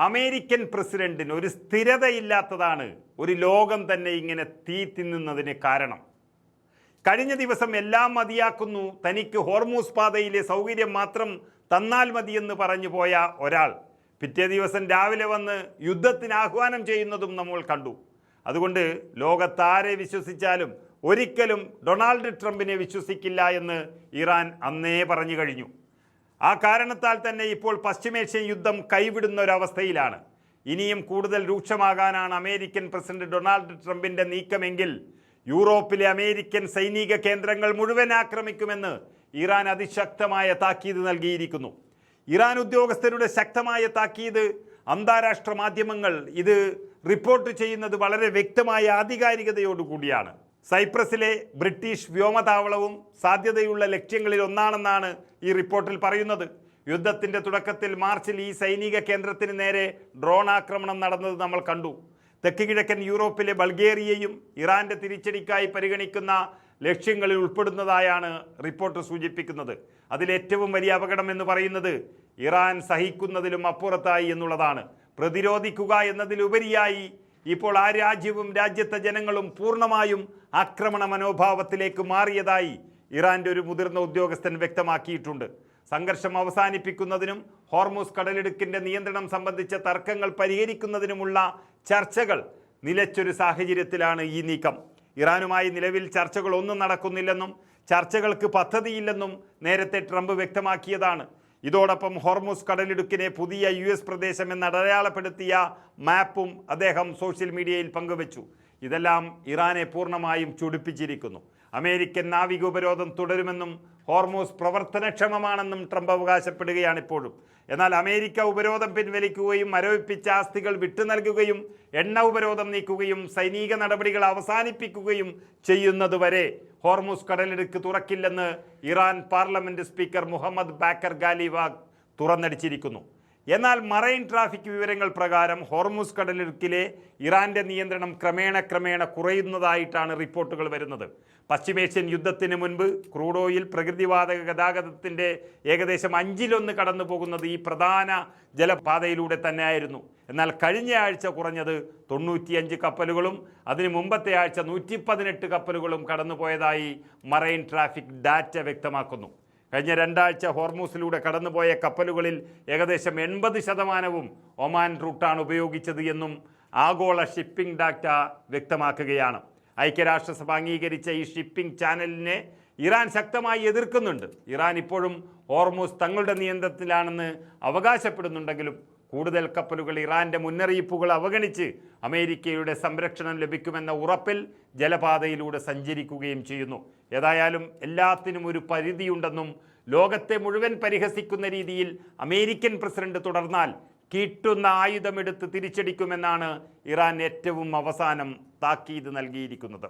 American പ്രസിഡന്റിന് ഒരു സ്ഥിരതയില്ലാത്തതാണ് ഒരു ലോകം തന്നെ ഇങ്ങനെ തീ തിന്നുന്നതിന് കാരണം. കഴിഞ്ഞ ദിവസം എല്ലാം മതിയാക്കുന്നു, തനിക്ക് ഹോർമൂസ് പാതയിലെ സൗകര്യം മാത്രം തന്നാൽ മതിയെന്ന് പറഞ്ഞു പോയ ഒരാൾ പിറ്റേ ദിവസം രാവിലെ വന്ന് യുദ്ധത്തിന് ആഹ്വാനം ചെയ്യുന്നതും നമ്മൾ കണ്ടു. അതുകൊണ്ട് ലോകത്താരെ വിശ്വസിച്ചാലും ഒരിക്കലും ഡൊണാൾഡ് ട്രംപിനെ വിശ്വസിക്കില്ല എന്ന് ഇറാൻ അന്നേ പറഞ്ഞു കഴിഞ്ഞു. ആ കാരണത്താൽ തന്നെ ഇപ്പോൾ പശ്ചിമേഷ്യൻ യുദ്ധം കൈവിടുന്ന ഒരവസ്ഥയിലാണ്. ഇനിയും കൂടുതൽ രൂക്ഷമാകാനാണ് അമേരിക്കൻ പ്രസിഡന്റ് ഡൊണാൾഡ് ട്രംപിൻ്റെ നീക്കമെങ്കിൽ യൂറോപ്പിലെ അമേരിക്കൻ സൈനിക കേന്ദ്രങ്ങൾ മുഴുവൻ ആക്രമിക്കുമെന്ന് ഇറാൻ അതിശക്തമായ താക്കീത് നൽകിയിരിക്കുന്നു. ഇറാൻ ഉദ്യോഗസ്ഥരുടെ ശക്തമായ താക്കീത് അന്താരാഷ്ട്ര മാധ്യമങ്ങൾ ഇത് റിപ്പോർട്ട് ചെയ്യുന്നത് വളരെ വ്യക്തമായ ആധികാരികതയോടുകൂടിയാണ്. സൈപ്രസിലെ ബ്രിട്ടീഷ് വ്യോമതാവളവും സാധ്യതയുള്ള ലക്ഷ്യങ്ങളിൽ ഒന്നാണെന്നാണ് ഈ റിപ്പോർട്ടിൽ പറയുന്നത്. യുദ്ധത്തിൻ്റെ തുടക്കത്തിൽ മാർച്ചിൽ ഈ സൈനിക കേന്ദ്രത്തിന് നേരെ ഡ്രോൺ ആക്രമണം നടന്നത് നമ്മൾ കണ്ടു. തെക്ക് കിഴക്കൻ യൂറോപ്പിലെ ബൾഗേറിയയും ഇറാന്റെ തിരിച്ചടിക്കായി പരിഗണിക്കുന്ന ലക്ഷ്യങ്ങളിൽ ഉൾപ്പെടുന്നതായാണ് റിപ്പോർട്ട് സൂചിപ്പിക്കുന്നത്. അതിലേറ്റവും വലിയ അപകടം എന്ന് പറയുന്നത് ഇറാൻ സഹിക്കുന്നതിലും അപ്പുറത്തായി എന്നുള്ളതാണ്. പ്രതിരോധിക്കുക എന്നതിലുപരിയായി ഇപ്പോൾ ആ രാജ്യവും രാജ്യത്തെ ജനങ്ങളും പൂർണ്ണമായും ആക്രമണ മനോഭാവത്തിലേക്ക് മാറിയതായി ഇറാന്റെ ഒരു മുതിർന്ന ഉദ്യോഗസ്ഥൻ വ്യക്തമാക്കിയിട്ടുണ്ട്. സംഘർഷം അവസാനിപ്പിക്കുന്നതിനും ഹോർമൂസ് കടലിടുക്കിന്റെ നിയന്ത്രണം സംബന്ധിച്ച തർക്കങ്ങൾ പരിഹരിക്കുന്നതിനുമുള്ള ചർച്ചകൾ നിലച്ചൊരു സാഹചര്യത്തിലാണ് ഈ നീക്കം. ഇറാനുമായി നിലവിൽ ചർച്ചകളൊന്നും നടക്കുന്നില്ലെന്നും ചർച്ചകൾക്ക് പദ്ധതിയില്ലെന്നും നേരത്തെ ട്രംപ് വ്യക്തമാക്കിയതാണ്. ഇതോടൊപ്പം ഹോർമൂസ് കടലിടുക്കിനെ പുതിയ US പ്രദേശം എന്ന് അടയാളപ്പെടുത്തിയ മാപ്പും അദ്ദേഹം സോഷ്യൽ മീഡിയയിൽ പങ്കുവച്ചു. ഇതെല്ലാം ഇറാനെ പൂർണ്ണമായും ചൊടിപ്പിച്ചിരിക്കുന്നു. അമേരിക്കൻ നാവിക ഉപരോധം തുടരുമെന്നും ഹോർമൂസ് പ്രവർത്തനക്ഷമമാണെന്നും ട്രംപ് അവകാശപ്പെടുകയാണ് ഇപ്പോഴും. എന്നാൽ അമേരിക്ക ഉപരോധം പിൻവലിക്കുകയും മരവിപ്പിച്ച ആസ്തികൾ വിട്ടു നൽകുകയും എണ്ണ ഉപരോധം നീക്കുകയും സൈനിക നടപടികൾ അവസാനിപ്പിക്കുകയും ചെയ്യുന്നതുവരെ ഹോർമൂസ് കടലിടുക്ക് തുറക്കില്ലെന്ന് Iran parliament speaker Mohammad Bagher ഗാലിവാഗ് തുറന്നടിച്ചിരിക്കുന്നു. എന്നാൽ മറൈൻ ട്രാഫിക് വിവരങ്ങൾ പ്രകാരം ഹോർമൂസ് കടലിടുക്കിലെ ഇറാന്റെ നിയന്ത്രണം ക്രമേണ കുറയുന്നതായിട്ടാണ് റിപ്പോർട്ടുകൾ വരുന്നത്. പശ്ചിമേഷ്യൻ യുദ്ധത്തിന് മുൻപ് ക്രൂഡ് ഓയിൽ പ്രകൃതിവാതക ഗതാഗതത്തിൻ്റെ ഏകദേശം 1/5 കടന്നു പോകുന്നത് ഈ പ്രധാന ജലപാതയിലൂടെ തന്നെയായിരുന്നു. എന്നാൽ കഴിഞ്ഞ ആഴ്ച കുറഞ്ഞത് 95 കപ്പലുകളും അതിന് മുമ്പത്തെ ആഴ്ച 118 കപ്പലുകളും കടന്നുപോയതായി മറൈൻ ട്രാഫിക് ഡാറ്റ വ്യക്തമാക്കുന്നു. കഴിഞ്ഞ 2 ആഴ്ച ഹോർമൂസിലൂടെ കടന്നുപോയ കപ്പലുകളിൽ ഏകദേശം 80% ഒമാൻ റൂട്ടാണ് ഉപയോഗിച്ചത് എന്നും ആഗോള ഷിപ്പിംഗ് ഡാറ്റ വ്യക്തമാക്കുകയാണ്. ഐക്യരാഷ്ട്രസഭ അംഗീകരിച്ച ഈ ഷിപ്പിംഗ് ചാനലിനെ ഇറാൻ ശക്തമായി എതിർക്കുന്നുണ്ട്. ഇറാൻ ഇപ്പോഴും ഹോർമൂസ് തങ്ങളുടെ നിയന്ത്രണത്തിലാണെന്ന് അവകാശപ്പെടുന്നുണ്ടെങ്കിലും കൂടുതൽ കപ്പലുകൾ ഇറാന്റെ മുന്നറിയിപ്പുകൾ അവഗണിച്ച് അമേരിക്കയുടെ സംരക്ഷണം ലഭിക്കുമെന്ന ഉറപ്പിൽ ജലപാതയിലൂടെ സഞ്ചരിക്കുകയും ചെയ്യുന്നു. ഏതായാലും എല്ലാത്തിനും ഒരു പരിധിയുണ്ടെന്നും ലോകത്തെ മുഴുവൻ പരിഹസിക്കുന്ന രീതിയിൽ അമേരിക്കൻ പ്രസിഡന്റ് തുടർന്നാൽ കിട്ടുന്ന ആയുധമെടുത്ത് തിരിച്ചടിക്കുമെന്നാണ് ഇറാൻ ഏറ്റവും അവസാനം താക്കീത് നൽകിയിരിക്കുന്നത്.